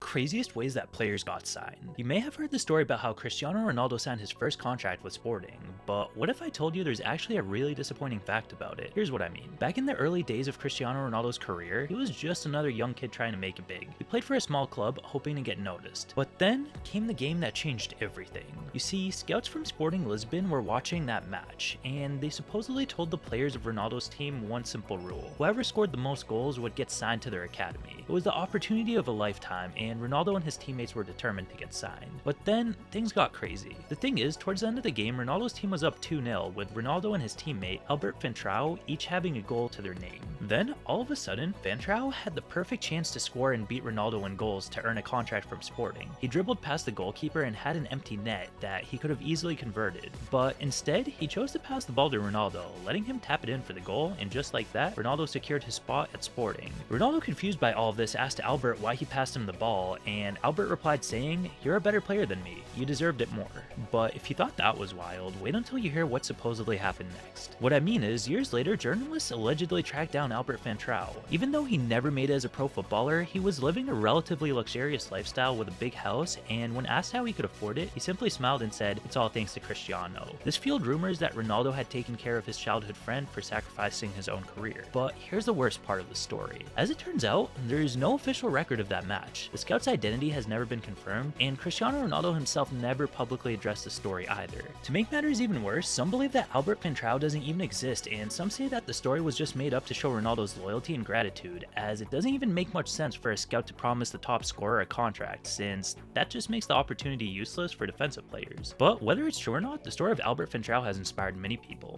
craziest ways that players got signed. You may have heard the story about how Cristiano Ronaldo signed his first contract with Sporting, but what if I told you there's actually a really disappointing fact about it? Here's what I mean. Back in the early days of Cristiano Ronaldo's career, he was just another young kid trying to make it big. He played for a small club, hoping to get noticed. But then came the game that changed everything. You see, scouts from Sporting Lisbon were watching that match, and they supposedly told the players of Ronaldo's team one simple rule: whoever scored the most goals would get signed to their academy. It was the opportunity of a lifetime, and Ronaldo and his teammates were determined to get signed. But then, things got crazy. The thing is, towards the end of the game, Ronaldo's team was up 2-0, with Ronaldo and his teammate, Albert Fantrao, each having a goal to their name. Then, all of a sudden, Fantrao had the perfect chance to score and beat Ronaldo in goals to earn a contract from Sporting. He dribbled past the goalkeeper and had an empty net that he could have easily converted, but instead, he chose to pass the ball to Ronaldo, letting him tap it in for the goal, and just like that, Ronaldo secured his spot at Sporting. Ronaldo, confused by all of this, asked Albert why he passed him the ball, and Albert replied saying, "You're a better player than me, you deserved it more." But if you thought that was wild, wait until you hear what supposedly happened next. What I mean is, years later, journalists allegedly tracked down Albert Fantrao. Even though he never made it as a pro footballer, he was living a relatively luxurious lifestyle with a big house, and when asked how he could afford it, he simply smiled and said, "It's all thanks to Cristiano." This fueled rumors that Ronaldo had taken care of his childhood friend for sacrificing his own career. But here's the worst part of the story. As it turns out, there is no official record of that match. The scout's identity has never been confirmed, and Cristiano Ronaldo himself never publicly addressed the story either. To make matters even worse, some believe that Albert Fantrao doesn't even exist, and some say that the story was just made up to show Ronaldo's loyalty and gratitude, as it doesn't even make much sense for a scout to promise the top scorer a contract, since that just makes the opportunity useless for defensive players. But whether it's true or not, the story of Albert Fantrao has inspired many people.